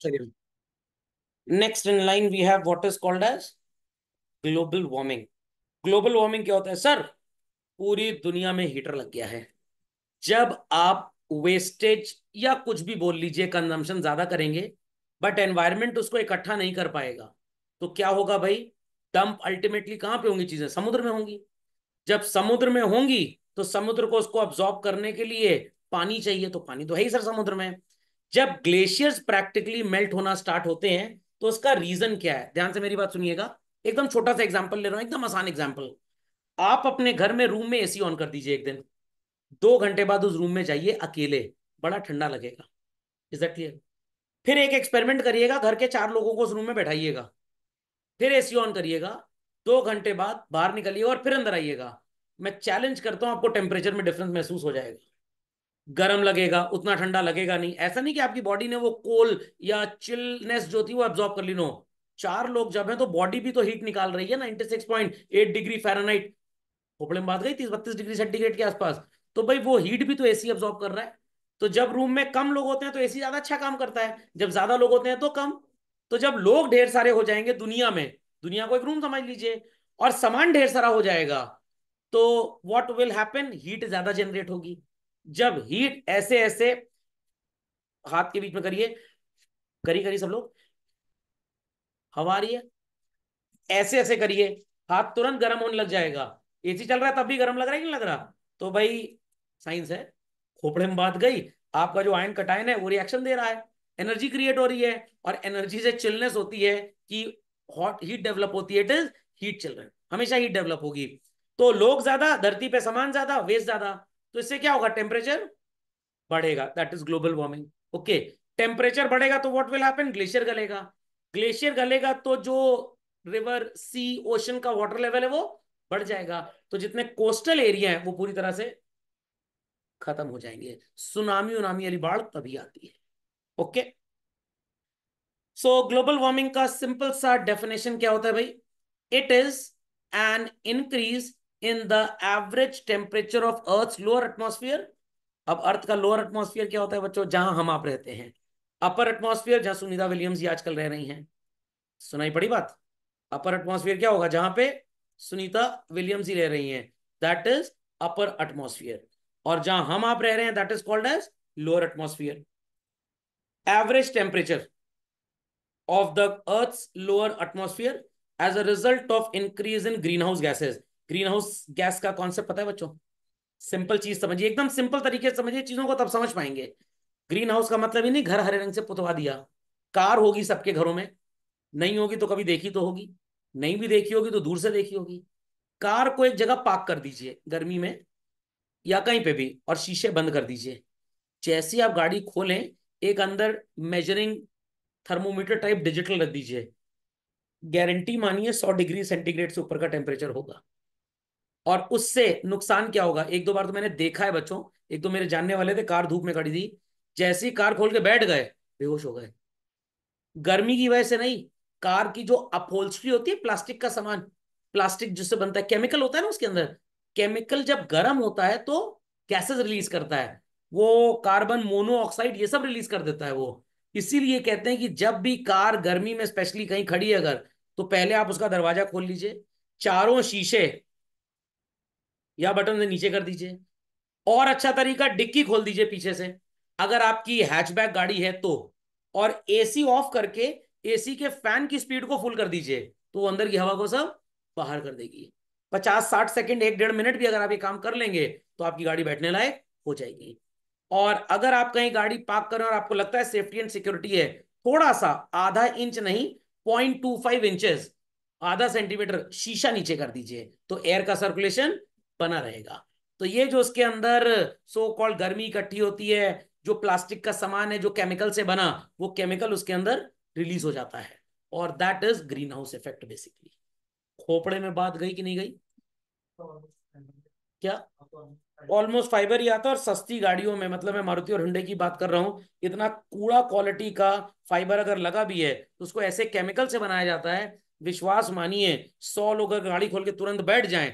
चलिए, next in line we have what is called as global warming. Global warming क्या होता है sir? पूरी दुनिया में हीटर लग गया है। जब आप वेस्टेज या कुछ भी बोल लीजिए, कंजम्पशन ज्यादा करेंगे बट एनवायरनमेंट उसको इकट्ठा नहीं कर पाएगा, तो क्या होगा भाई? डंप अल्टीमेटली कहां पे होंगी? चीजें समुद्र में होंगी। जब समुद्र में होंगी तो समुद्र को उसको अब्सॉर्ब करने के लिए पानी चाहिए, तो पानी तो है ही सर समुद्र में। जब ग्लेशियर्स प्रैक्टिकली मेल्ट होना स्टार्ट होते हैं तो उसका रीजन क्या है? ध्यान से मेरी बात सुनिएगा। एकदम छोटा सा एग्जांपल ले रहा हूं, एकदम आसान एग्जांपल। आप अपने घर में रूम में एसी ऑन कर दीजिए एक दिन, 2 घंटे बाद उस रूम में जाइए अकेले, बड़ा ठंडा लगेगा। Is that clear? फिर एक एक्सपेरिमेंट करिएगा, घर के 4 लोगों को उस रूम में बैठाइएगा, फिर एसी ऑन करिएगा, 2 घंटे बाद बाहर निकलिएगा और फिर अंदर आइएगा। मैं चैलेंज करता हूं, आपको टेम्परेचर में डिफरेंस महसूस हो जाएगा। गर्म लगेगा, उतना ठंडा लगेगा नहीं। ऐसा नहीं कि आपकी बॉडी ने वो कोल या चिलनेस जो थी वो एब्जॉर्ब कर ली, नो। 4 लोग जब हैं तो बॉडी भी तो हीट निकाल रही है, 96.8 डिग्री फ़ारेनहाइट। खोपड़े में बात गई 30-32 डिग्री सेंटीग्रेड के आसपास। तो भाई वो हीट भी तो एसी एब्जॉर्ब कर रहा है। तो जब रूम में कम लोग होते हैं तो एसी ज्यादा अच्छा काम करता है, जब ज्यादा लोग होते हैं तो कम। तो जब लोग ढेर सारे हो जाएंगे दुनिया में, दुनिया को एक रूम समझ लीजिए, और सामान ढेर सारा हो जाएगा, तो व्हाट विल हैपन? हीट ज्यादा जनरेट होगी। जब हीट ऐसे ऐसे, हाथ के बीच में करिए, करी करी सब लोग, हवा आ रही है, ऐसे ऐसे करिए, हाथ तुरंत गर्म होने लग जाएगा। एसी चल रहा है तब भी गर्म लग रहा है कि नहीं लग रहा? तो भाई साइंस है। खोपड़े में बात गई, आपका जो आयन कटायन है वो रिएक्शन दे रहा है, एनर्जी क्रिएट हो रही है, और एनर्जी से चिलनेस होती है कि हॉट हीट डेवलप होती है। इट इज हीट चिल्ड्रन, हमेशा हीट डेवलप होगी। तो लोग ज्यादा, धरती पे सामान ज्यादा, वेस्ट ज्यादा, तो इससे क्या होगा? टेम्परेचर बढ़ेगा, that is global warming. Okay, temperature बढ़ेगा तो व्हाट विल हैपन? ग्लेशियर गलेगा। ग्लेशियर गलेगा तो जो रिवर, सी, ओशन का वाटर लेवल है वो बढ़ जाएगा। तो जितने कोस्टल एरिया है वो पूरी तरह से खत्म हो जाएंगे। सुनामी उनामी वाली बाढ़ तभी आती है। ओके, सो ग्लोबल वार्मिंग का सिंपल सा डेफिनेशन क्या होता है भाई? It is an increase in the average temperature of earth lower atmosphere. अब अर्थ का लोअर एटमॉस्फेयर क्या होता है बच्चों? जहां हम आप रहते हैं। अपर एटमॉस्फेयर जहां सुनीता विलियम्स ये आजकल रह रही हैं। सुनाई पड़ी बात? अपर एटमॉस्फेयर क्या होगा? जहां पे सुनीता विलियम्स ही रह रही हैं, दैट इज अपर एटमॉस्फेयर। और जहां हम आप रह रहे हैं that is called as lower atmosphere. Average temperature of the Earth's lower atmosphere as a result of increase in greenhouse gases। Green house gas का कॉन्सेप्ट पता है बच्चों? सिंपल चीज समझिए, एकदम सिंपल तरीके से समझिए चीजों को, तब समझ पाएंगे। ग्रीन हाउस का मतलब ही नहीं घर हरे रंग से पुतवा दिया। कार होगी सबके घरों में, नहीं होगी तो कभी देखी तो होगी, नहीं भी देखी होगी तो दूर से देखी होगी। कार को एक जगह पार्क कर दीजिए गर्मी में या कहीं पे भी, और शीशे बंद कर दीजिए। जैसे ही आप गाड़ी खोलें, एक अंदर मेजरिंग थर्मोमीटर टाइप डिजिटल रख दीजिए, गारंटी मानिए 100 डिग्री सेंटीग्रेड से ऊपर का टेम्परेचर होगा। और उससे नुकसान क्या होगा? एक दो बार तो मैंने देखा है बच्चों, एक दो मेरे जानने वाले थे, कार धूप में खड़ी थी, जैसे ही कार खोल के बैठ गए बेहोश हो गए। गर्मी की वजह से नहीं, कार की जो अपहोल्स्ट्री होती है, प्लास्टिक का सामान, प्लास्टिक जिससे बनता है, केमिकल होता है ना उसके अंदर, केमिकल जब गर्म होता है तो गैसेस रिलीज करता है, वो कार्बन मोनोऑक्साइड ये सब रिलीज कर देता है वो। इसीलिए कहते हैं कि जब भी कार गर्मी में स्पेशली कहीं खड़ी है अगर, तो पहले आप उसका दरवाजा खोल लीजिए, चारों शीशे या बटन से नीचे कर दीजिए, और अच्छा तरीका डिक्की खोल दीजिए पीछे से, अगर आपकी हैचबैक गाड़ी है तो, और एसी ऑफ करके एसी के फैन की स्पीड को फुल कर दीजिए, तो वो अंदर की हवा को सब बाहर कर देगी। 50-60 सेकंड, 1-1.5 मिनट भी अगर आप ये काम कर लेंगे तो आपकी गाड़ी बैठने लायक हो जाएगी। और अगर आप कहीं गाड़ी पार्क करें और आपको लगता है सेफ्टी एंड सिक्योरिटी है, थोड़ा सा, आधा इंच नहीं, 0.25 इंचेस, आधा सेंटीमीटर शीशा नीचे कर दीजिए, तो एयर का सर्कुलेशन बना रहेगा। तो ये जो उसके अंदर सो कॉल्ड गर्मी इकट्ठी होती है, जो प्लास्टिक का सामान है जो केमिकल से बना, वो केमिकल उसके अंदर रिलीज हो जाता है, और that is green house effect basically. खोपड़े में बात गई कि नहीं गई? क्या? ऑलमोस्ट फाइबर ही आता है, और सस्ती गाड़ियों में, मतलब मैं मारुति और हुंडई की बात कर रहा हूँ, इतना कूड़ा क्वालिटी का फाइबर अगर लगा भी है तो उसको ऐसे केमिकल से बनाया जाता है, विश्वास मानिए 100 लोग अगर गाड़ी खोल के तुरंत बैठ जाएं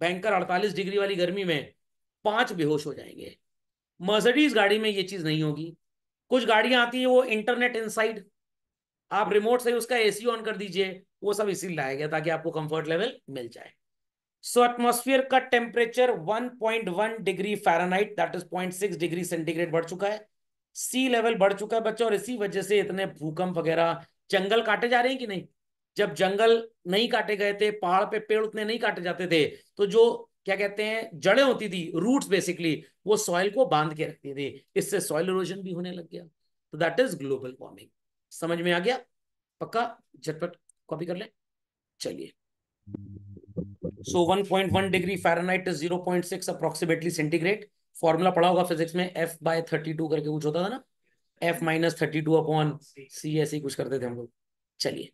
भयंकर 48 डिग्री वाली गर्मी में, 5 बेहोश हो जाएंगे। मर्सिडीज गाड़ी में ये चीज नहीं होगी। कुछ गाड़ियां आती है वो इंटरनेट इनसाइड, आप रिमोट से उसका एसी ऑन कर दीजिए, वो सब इसीलिए लाया गया ताकि आपको कंफर्ट लेवल मिल जाए। सो एटमॉस्फेयर का temperature 1.1 degree Fahrenheit that is 0.6 degree centigrade बढ़ चुका है। सी लेवल बढ़ चुका है बच्चों, और इसी वजह से इतने भूकंप वगैरह, जंगल काटे जा रहे हैं कि नहीं। जब जंगल नहीं काटे गए थे, पहाड़ पे पेड़ उतने नहीं काटे जाते थे, तो जो क्या कहते हैं जड़ें होती थी, रूट्स बेसिकली, वो सॉइल को बांध के रखती थी, इससे सॉइल इरोजन भी होने लग गया। तो दैट इज ग्लोबल वार्मिंग। समझ में आ गया? पक्का? झटपट कॉपी कर ले। चलिए, सो 1.1 degree Fahrenheit is 0.6 approximately centigrade. Formula पढ़ा होगा फिजिक्स में, F/32 करके कुछ होता था ना, F-32/C, ऐसे ही कुछ करते थे हम लोग। चलिए,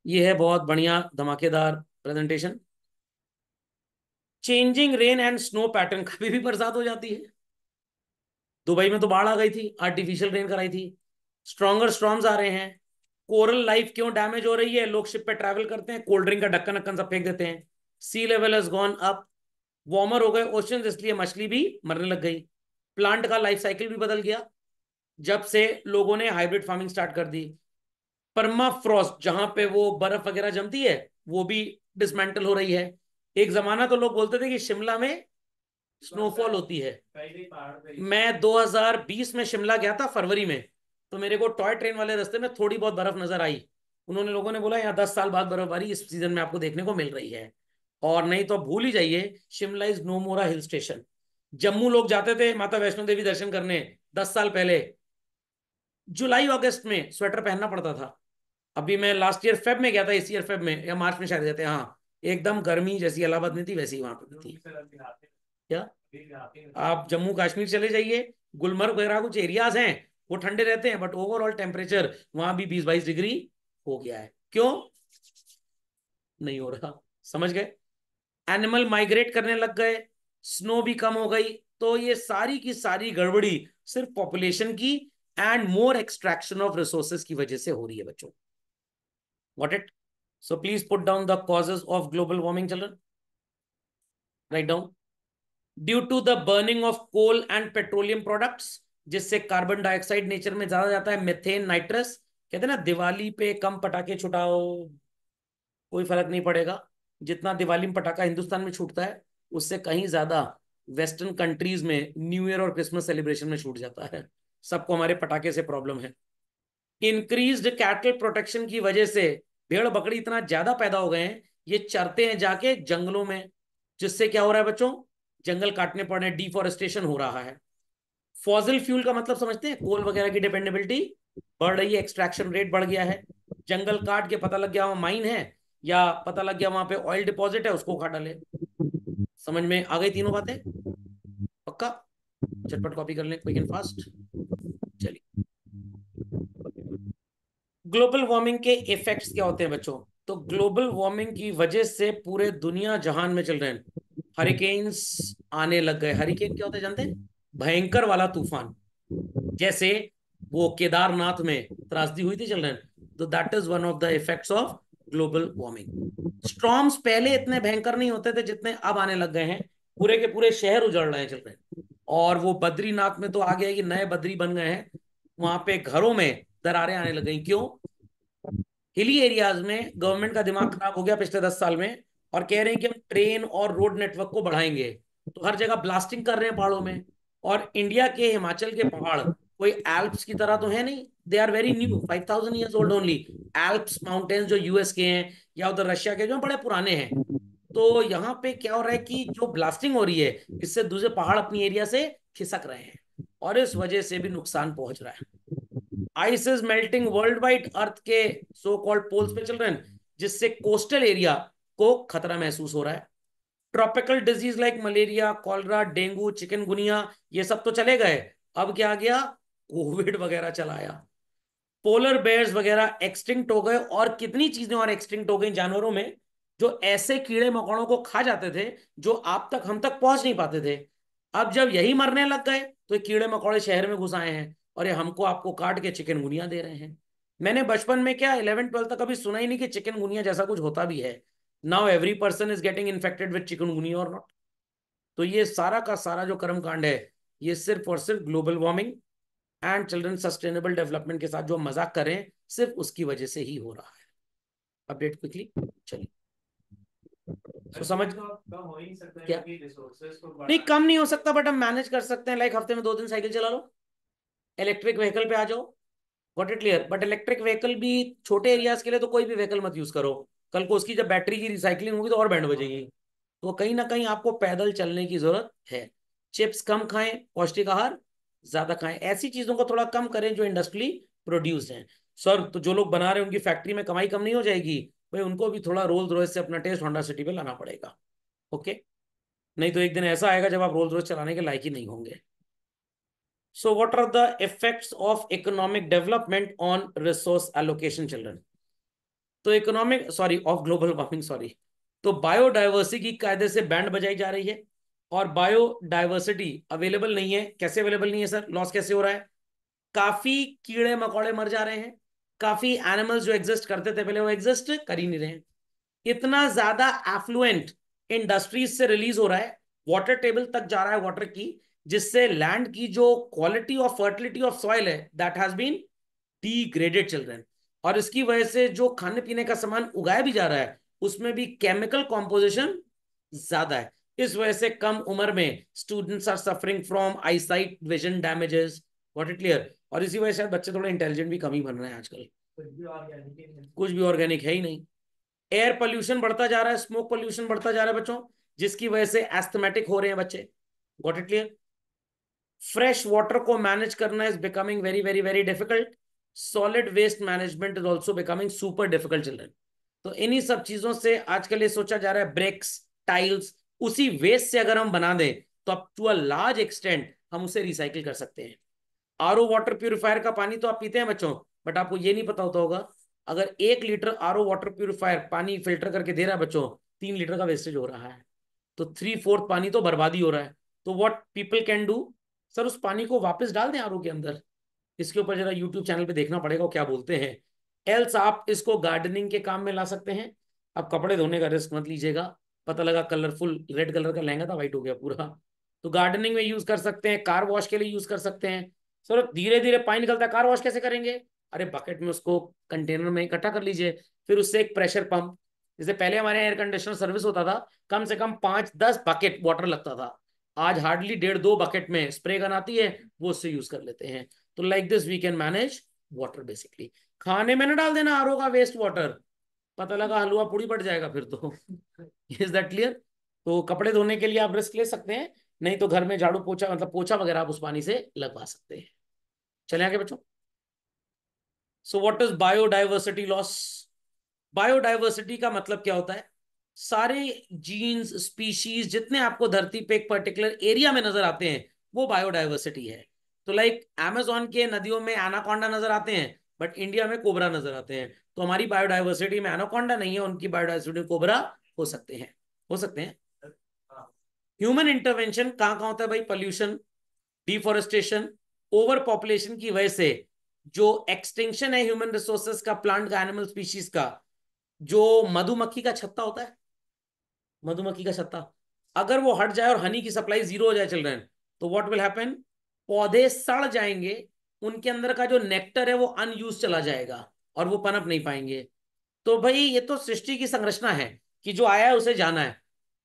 ये है बहुत बढ़िया धमाकेदार presentation. Changing rain and snow pattern, कभी भी बरसात हो जाती है। दुबई में तो बाढ़ आ गई थी, आर्टिफिशियल रेन कराई थी। स्ट्रॉन्गर स्टॉर्म्स आ रहे हैं। कोरल लाइफ क्यों डैमेज हो रही है? लोग शिप पे ट्रैवल करते हैं, कोल्ड ड्रिंक का ढक्कन ढक्कन सब फेंक देते हैं। Sea level has gone up. Warmer हो गए ओशन, इसलिए मछली भी मरने लग गई। प्लांट का लाइफ साइकिल भी बदल गया जब से लोगों ने हाइब्रिड फार्मिंग स्टार्ट कर दी। पर्मा फ्रॉस्ट, जहां पे वो बर्फ वगैरह जमती है, वो भी डिसमेंटल हो रही है। एक जमाना तो लोग बोलते थे कि शिमला में स्नोफॉल होती है। मैं 2020 में शिमला गया था फरवरी में, तो मेरे को टॉय ट्रेन वाले रास्ते में थोड़ी बहुत बर्फ नजर आई। उन्होंने लोगों ने बोला यहाँ 10 साल बाद बर्फबारी इस सीजन में आपको देखने को मिल रही है। और नहीं तो भूल ही जाइए, Shimla is no more hill station. Jammu लोग जाते थे माता वैष्णो देवी दर्शन करने 10 साल पहले, जुलाई अगस्त में स्वेटर पहनना पड़ता था। अभी मैं लास्ट ईयर फेब में गया था, इस ईयर फेब में या मार्च में शायद गए थे, हाँ, एकदम गर्मी जैसी इलाहाबाद में थी वैसी वहां पे थी। क्या? आप जम्मू कश्मीर चले जाइए, गुलमर्ग वगैरह कुछ एरियाज हैं, वो ठंडे रहते हैं, बट ओवरऑल टेम्परेचर वहां भी 20-22 डिग्री हो गया है। क्यों नहीं हो रहा? समझ गए? एनिमल माइग्रेट करने लग गए, स्नो भी कम हो गई। तो ये सारी की सारी गड़बड़ी सिर्फ पॉपुलेशन की and more extraction of resources की वजह से हो रही है बच्चों। Got it? So please put down the causes of global warming, children. Write down. Due to the burning of coal and petroleum products, जिससे कार्बन डाइऑक्साइड नेचर में ज्यादा जाता है, मेथेन, नाइट्रस। कहते हैं ना दिवाली पे कम पटाखे छुटाओ, कोई फर्क नहीं पड़ेगा। जितना दिवाली में पटाखा हिंदुस्तान में छूटता है, उससे कहीं ज्यादा वेस्टर्न कंट्रीज में न्यू ईयर और क्रिसमस सेलिब्रेशन में छूट जाता है। सबको हमारे पटाखे से प्रॉब्लम है। इंक्रीज्ड कैटल प्रोटेक्शन की वजह से भेड़ बकरी इतना ज्यादा पैदा हो गए हैं, ये चरते हैं जाके जंगलों में, जिससे क्या हो रहा है बच्चों? जंगल काटने पड़ रहे हैं, डिफोरेस्टेशन हो रहा है। फॉसिल फ्यूल का मतलब समझते हैं? कोल वगैरह की डिपेंडेबिलिटी बढ़ रही है, एक्सट्रैक्शन रेट बढ़ गया है। जंगल काट के पता लग गया वहां माइन है, या पता लग गया वहां पे ऑयल डिपॉजिट है, उसको उठा डाले। समझ में आ गई तीनों बातें? पक्का? झटपट कॉपी कर लें, क्विक एंड फास्ट। चलिए, ग्लोबल वार्मिंग के इफेक्ट्स क्या होते हैं बच्चों? तो ग्लोबल वार्मिंग की वजह से पूरे दुनिया जहान में चल रहे हैं हरिकेन्स आने लग गए। हरिकेन क्या होता है जानते हैं? भयंकर वाला तूफान। जैसे वो केदारनाथ में त्रासदी हुई थी, चल रहे हैं। तो that is one of the effects of global warming. Storms पहले इतने भयंकर नहीं होते थे जितने अब आने लग गए हैं। पूरे के पूरे शहर उजड़ रहे हैं, चल रहे हैं। और वो बद्रीनाथ में तो आ गया कि नए बद्री बन गए हैं, वहां पे घरों में दरारें आने लग गई। क्यों? हिली एरियाज में गवर्नमेंट का दिमाग खराब हो गया पिछले 10 साल में, और कह रहे हैं कि हम ट्रेन और रोड नेटवर्क को बढ़ाएंगे, तो हर जगह ब्लास्टिंग कर रहे हैं पहाड़ों में। और इंडिया के हिमाचल के पहाड़ कोई एल्प्स की तरह तो है नहीं, they are very new, 5000 years old only. Alps mountains जो यूएस के हैं या उधर रशिया के, जो बड़े पुराने हैं। तो यहाँ पे क्या हो रहा है कि जो ब्लास्टिंग हो रही है, इससे दूसरे पहाड़ अपनी एरिया से खिसक रहे हैं, और इस वजह से भी नुकसान पहुंच रहा है। Ice is melting worldwide, earth के सो कॉल्ड पोल्स पे चल रहे हैं, जिससे कोस्टल एरिया को खतरा महसूस हो रहा है। Tropical disease like malaria, cholera, dengue, chikungunya, ये सब तो चले गए। अब क्या आ गया? कोविड वगैरह चला आया। पोलर बेयर्स वगैरह एक्सटिंक्ट हो गए, और कितनी चीजें और एक्सटिंक्ट हो गई जानवरों में, जो ऐसे कीड़े मकोड़ों को खा जाते थे जो आप तक हम तक पहुंच नहीं पाते थे। अब जब यही मरने लग गए, तो ये कीड़े मकोड़े शहर में घुस आए हैं, और ये हमको आपको काट के चिकनगुनिया दे रहे हैं। मैंने बचपन में क्या 11th-12th तक कभी सुना ही नहीं कि चिकनगुनिया जैसा कुछ होता भी है। Now every person is getting infected with chikungunya और नॉट। तो ये सारा का सारा जो कर्म कांड है, ये सिर्फ और सिर्फ global warming and children sustainable development के साथ जो हम मजाक कर रहे हैं सिर्फ उसकी वजह से ही हो रहा है। अपडेट क्विकली, चलिए। तो समझ तो कम हो ही सकता है क्या? क्योंकि रिसोर्सेज को नहीं, बढ़ाना कम है। नहीं हो सकता, बट हम मैनेज कर सकते हैं। लाइक हफ्ते में 2 दिन साइकिल चला लो, इलेक्ट्रिक व्हीकल पे आ जाओ। Got it clear? But electric vehicle भी छोटे एरियाज के लिए, तो कोई भी व्हीकल मत यूज करो। कल को उसकी जब बैटरी की रिसाइकलिंग होगी तो और बैंड बजेगी। तो कहीं ना कहीं आपको पैदल चलने की जरूरत है। चिप्स कम खाएं, पौष्टिक आहार ज्यादा खाएं, ऐसी चीजों को थोड़ा कम करें जो इंडस्ट्रियली प्रोड्यूस्ड हैं। सर, तो जो लोग बना रहे हैं उनकी फैक्ट्री में कमाई कम नहीं हो जाएगी? भाई उनको भी थोड़ा रोल्स रॉयस से अपना टेस्ट होंडा सिटी पे लाना पड़ेगा। ओके? नहीं तो एक दिन ऐसा आएगा जब आप रोल्स रॉयस चलाने के लायक ही नहीं होंगे। So what are the effects of economic development on resource allocation, children? तो economic, sorry, of global warming, sorry. तो बायोडाइवर्सिटी की कायदे से बैंड बजाई जा रही है, और बायोडाइवर्सिटी अवेलेबल नहीं है। कैसे अवेलेबल नहीं है सर? लॉस कैसे हो रहा है? काफी कीड़े मकोड़े मर जा रहे हैं, काफी एनिमल्स जो एग्जिस्ट करते थे पहले वो एग्जिस्ट कर ही नहीं रहे हैं। इतना ज्यादा एफ्लुएंट इंडस्ट्रीज से रिलीज हो रहा है, वाटर टेबल तक जा रहा है वाटर की, जिससे लैंड की जो क्वालिटी और फर्टिलिटी ऑफ सॉइल है that has been degraded, children. और इसकी वजह से जो खाने पीने का सामान उगाया भी जा रहा है उसमें भी केमिकल कॉम्पोजिशन ज्यादा है। इस वजह से कम उम्र में students are suffering from eyesight vision damages. What it clear? और इसी वजह से बच्चे थोड़े इंटेलिजेंट भी कम ही बन रहे हैं आजकल। कुछ भी ऑर्गेनिक नहीं। कुछ भी ऑर्गेनिक है ही नहीं। एयर पोल्यूशन बढ़ता जा रहा है, स्मोक पोल्यूशन बढ़ता जा रहा है बच्चों, जिसकी वजह से एस्थमेटिक हो रहे हैं बच्चे। Got it clear? Fresh water को मैनेज करना is becoming very very very difficult. Solid waste management is also becoming super difficult, children. तो इन्हीं सब चीजों से आजकल ये सोचा जा रहा है ब्रेक्स, टाइल्स उसी वेस्ट से अगर हम बना दें तो अब टू अ लार्ज एक्सटेंट हम उसे रिसाइकिल कर सकते हैं। आरओ वाटर प्यूरिफायर का पानी तो आप पीते हैं बच्चों, बट आपको ये नहीं पता होता होगा, अगर 1 लीटर आरओ वाटर प्यूरिफायर पानी फिल्टर करके दे रहा है बच्चों, 3 लीटर का वेस्टेज हो रहा है। तो 3/4 पानी तो बर्बादी हो रहा है। तो what people can do? Sir, उस पानी को वापस डाल दें आरओ के अंदर। इसके ऊपर जरा यूट्यूब चैनल पे देखना पड़ेगा वो क्या बोलते हैं। एल्स आप इसको गार्डनिंग के काम में ला सकते हैं। अब कपड़े धोने का रिस्क मत लीजिएगा। पता लगा कलरफुल रेड कलर का लहंगा था, व्हाइट हो गया पूरा। तो गार्डनिंग में यूज कर सकते हैं, कार वॉश के लिए यूज कर सकते हैं। सर, धीरे धीरे पानी निकलता है, कार वॉश कैसे करेंगे? अरे बकेट में उसको कंटेनर में इकट्ठा कर लीजिए, फिर उससे एक प्रेशर पंप, जैसे पहले हमारे एयर कंडीशनर सर्विस होता था, कम से कम 5-10 बकेट वाटर लगता था। आज हार्डली 1.5-2 बकेट में स्प्रे गन आती है, वो उससे यूज कर लेते हैं। तो like this we can manage water basically. खाने में ना डाल देना आरओ का वेस्ट वाटर, पता लगा हलवा पूड़ी बढ़ जाएगा फिर तो। Is that clear? तो कपड़े धोने के लिए आप रिस्क ले सकते हैं, नहीं तो घर में झाड़ू पोछा, मतलब पोछा वगैरह आप उस पानी से लगवा सकते हैं। चले आगे बच्चों। So what is biodiversity loss? Biodiversity का मतलब क्या होता है? सारे जीन्स स्पीशीज जितने आपको धरती पे एक पर्टिकुलर एरिया में नजर आते हैं वो बायोडाइवर्सिटी है। तो लाइक अमेजोन के नदियों में एनाकोंडा नजर आते हैं, बट इंडिया में कोबरा नजर आते हैं। तो हमारी बायोडाइवर्सिटी में एनाकोंडा नहीं है, उनकी बायोडाइवर्सिटी में कोबरा हो सकते हैं। हो सकते हैं। हाँ। ह्यूमन इंटरवेंशन कहाँ कहाँ होता है भाई? पोल्यूशन, डिफोरेस्टेशन, ओवर पॉपुलेशन की वजह से जो एक्सटिंक्शन है ह्यूमन रिसोर्सेज का, प्लांट का, एनिमल स्पीशीज का। जो मधुमक्खी का छत्ता होता है, मधुमक्खी का छत्ता, अगर वो हट जाए और हनी की सप्लाई जीरो हो जाए चिल्ड्रन, तो व्हाट विल हैपन? पौधे सड़ जाएंगे, उनके अंदर का जो नेक्टर है वो अनयूज चला जाएगा और वो पनप नहीं पाएंगे। तो भाई ये तो सृष्टि की संरचना है कि जो आया है उसे जाना है।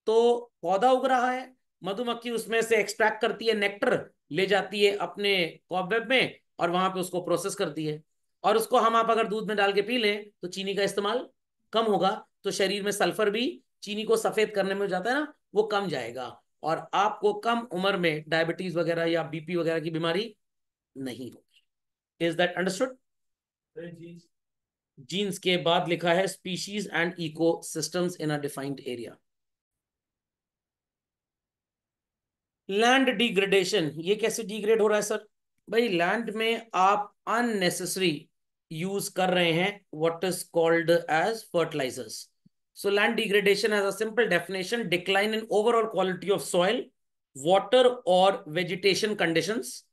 तो पौधा उग रहा है, मधुमक्खी उसमें से एक्सट्रैक्ट करती है नेक्टर, ले जाती है अपने कॉबवेब में और वहां पे उसको प्रोसेस करती है। और उसको हम आप अगर दूध में डाल के पी लें तो चीनी का इस्तेमाल कम होगा, तो शरीर में सल्फर भी चीनी को सफेद करने में हो जाता है ना, वो कम जाएगा। और आपको कम उम्र में डायबिटीज वगैरह या बीपी वगैरह की बीमारी नहीं होगी। Is that understood? जीन्स के बाद लिखा है species and ecosystems in a defined area. Land degradation, ये कैसे डिग्रेड हो रहा है सर? भाई लैंड में आप अननेसेसरी यूज कर रहे हैं what is called as fertilizers. So land degradation as a simple definition, decline in overall quality of soil, water और vegetation conditions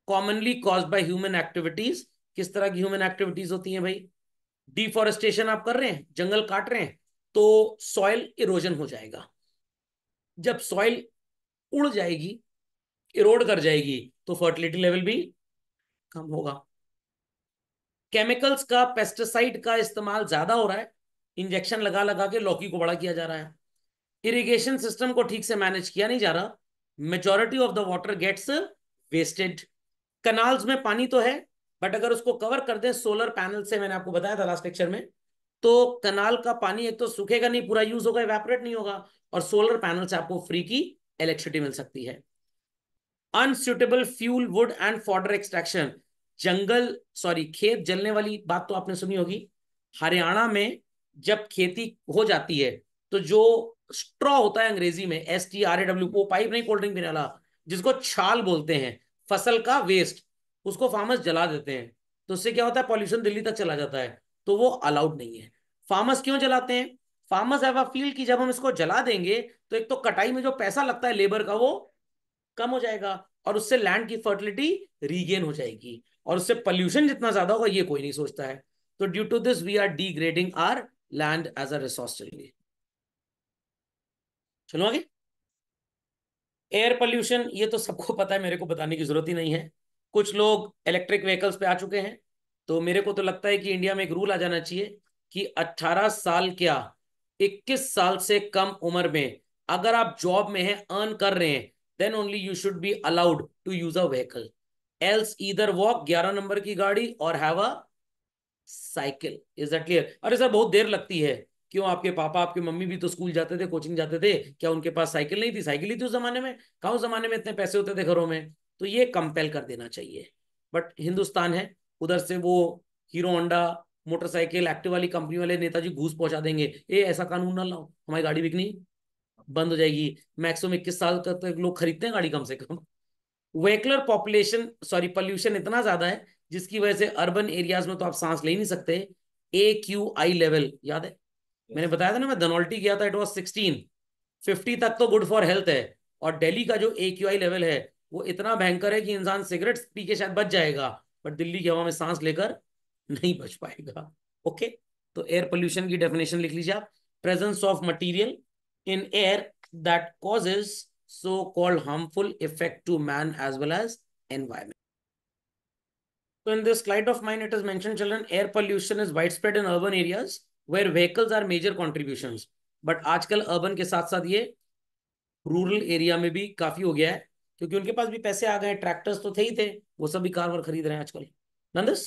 commonly caused by human activities. किस तरह की ह्यूमन एक्टिविटीज होती हैं भाई? डिफोरेस्टेशन आप कर रहे हैं, जंगल काट रहे हैं, तो सॉइल इरोजन हो जाएगा। जब सॉइल उड़ जाएगी, इरोड कर जाएगी, तो फर्टिलिटी लेवल भी कम होगा। केमिकल्स का, पेस्टिसाइड का इस्तेमाल ज्यादा हो रहा है, इंजेक्शन लगा लगा के लौकी को बड़ा किया जा रहा है। इरिगेशन सिस्टम को ठीक से मैनेज किया नहीं जा रहा, majority of the water gets wasted. Canals में पानी तो है, बट अगर उसको कवर कर दें सोलर पैनल से, मैंने आपको बताया था लास्ट लेक्चर में, तो कनाल का पानी एक तो सूखेगा नहीं, पूरा यूज होगा, इवेपोरेट नहीं होगा, और सोलर पैनल से आपको फ्री की इलेक्ट्रिसिटी मिल सकती है। Unsuitable fuel wood and fodder extraction, jungle sorry खेत जलने वाली बात तो आपने सुनी होगी। हरियाणा में जब खेती हो जाती है तो जो स्ट्रॉ होता है, अंग्रेजी में STRAW, वो पाइप नहीं, कोल्ड ड्रिंक पीने वाला, जिसको छाल बोलते हैं, फसल का वेस्ट, उसको फार्मर्स जला देते हैं। तो उससे क्या होता है, पॉल्यूशन दिल्ली तक चला जाता है, तो वो अलाउड नहीं है। फार्मर्स क्यों जलाते हैं? फार्मर्स हैव अ फील कि जब हम इसको जला देंगे तो एक तो कटाई में जो पैसा लगता है लेबर का वो कम हो जाएगा, और उससे लैंड की फर्टिलिटी रीगेन हो जाएगी, और उससे पोल्यूशन जितना ज्यादा होगा ये कोई नहीं सोचता है। तो due to this we are degrading our land as a resource. चलिए चलो आगे। एयर पोल्यूशन, ये तो सबको पता है, मेरे को बताने की जरूरत ही नहीं है। कुछ लोग इलेक्ट्रिक व्हीकल्स पे आ चुके हैं, तो मेरे को तो लगता है कि इंडिया में एक रूल आ जाना चाहिए कि 18 साल क्या 21 साल से कम उम्र में अगर आप जॉब में हैं, अर्न कर रहे हैं, then only you should be allowed to use a vehicle. Else either walk 11 number की गाड़ी और have a cycle. Is that clear? अरे सर बहुत देर लगती है। क्यों, आपके पापा आपके मम्मी भी तो स्कूल जाते थे, कोचिंग जाते थे, क्या उनके पास साइकिल नहीं थी? साइकिल ही थी उस जमाने में। कहाँ उस जमाने में इतने पैसे होते थे घरों में? तो ये कंपेल कर देना चाहिए। बट हिंदुस्तान है, उधर से वो हीरो होंडा मोटरसाइकिल एक्टिव वाली कंपनी वाले नेताजी घूस पहुंचा देंगे, ए ऐसा कानून ना लाओ, हमारी गाड़ी बिकनी बंद हो जाएगी। मैक्सिमम 21 साल का तो लोग खरीदते हैं गाड़ी कम से कम। व्हीकलर पॉपुलेशन सॉरी पोल्यूशन इतना ज्यादा है जिसकी वजह से अर्बन एरियाज में तो आप सांस ले ही नहीं सकते। AQI लेवल याद है? मैंने बताया था ना, मैं धनौल्टी गया था, इट वॉज 16। 50 तक तो गुड फॉर हेल्थ है, और दिल्ली का जो AQI लेवल है वो इतना भयंकर है कि इंसान सिगरेट पी के शायद बच जाएगा, बट दिल्ली की हवा में सांस लेकर नहीं बच पाएगा। ओके, तो एयर पोल्यूशन की डेफिनेशन लिख लीजिए आप। Presence of material in air that causes so called harmful effect to man as well as environment. So in this slide of mine it is mentioned children, air pollution is widespread in urban areas where vehicles are major contributions, but आजकल urban के साथ साथ ये rural area में भी काफी हो गया है, क्योंकि उनके पास भी पैसे आ गए, ट्रैक्टर्स तो थे ही थे, वो सभी कार वार खरीद रहे हैं आजकल। नंदस,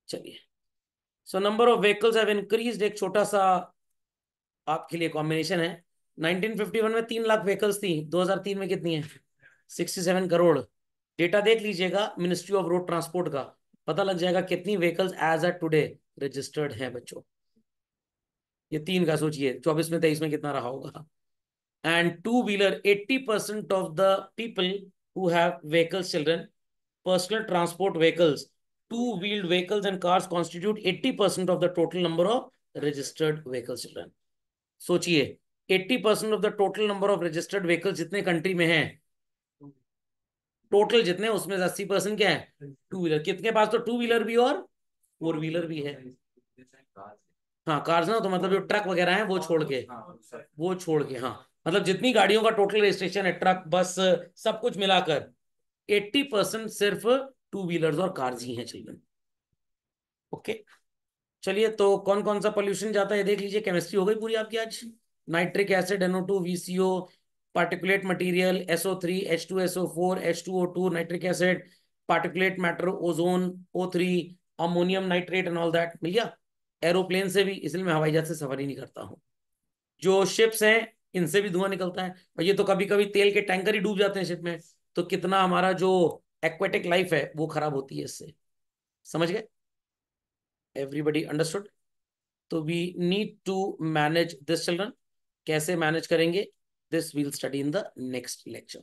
चलिए। So number of vehicles have increased, एक छोटा सा आपके लिए कॉम्बिनेशन है। 1951 में 3 लाख व्हीकल्स थी, 2003 में कितनी है? 67 करोड़। डेटा देख लीजिएगा मिनिस्ट्री ऑफ रोड ट्रांसपोर्ट का, पता लग जाएगा कितनी vehicles as of today registered है बच्चों। ये तीन का सोचिए, 24 में 23 में कितना रहा होगा। And two wheeler 80% of the people who have vehicles children, personal transport vehicles, two-wheeled vehicles and cars constitute 80% of the total number of registered vehicles children। सोचिए, 80% of the total number of registered vehicles जितने country में हैं, total जितने, उसमें 80% क्या है? Two wheeler. कितने पास तो टू व्हीलर भी और फोर व्हीलर भी है। हाँ कार्स ना, तो मतलब जो ट्रक वगैरह है वो छोड़ के, वो छोड़ के, हाँ मतलब जितनी गाड़ियों का टोटल रजिस्ट्रेशन है, ट्रक बस सब कुछ मिलाकर 80% सिर्फ टू व्हीलर्स और कार्स ही हैं चिल्ड्रन। ओके, चलिए तो कौन कौन सा पोल्यूशन जाता है देख लीजिए। केमिस्ट्री हो गई पूरी आपकी आज। Nitric acid, NO2, VCO, particulate material, SO3, H2SO4, H2O2, nitric acid, particulate matter, ozone, O3, ammonium nitrate and all that मिल गया। एरोप्लेन से भी, इसलिए मैं हवाई जहाज से सफर ही नहीं करता हूँ। जो शिप्स हैं इनसे भी धुआं निकलता है, और ये तो कभी कभी तेल के टैंकर ही डूब जाते हैं शिप में, तो कितना हमारा जो एक्वेटिक लाइफ है वो खराब होती है इससे। समझ गए? Everybody understood? तो we need to manage this children. कैसे मैनेज करेंगे, this we'll study in the next lecture.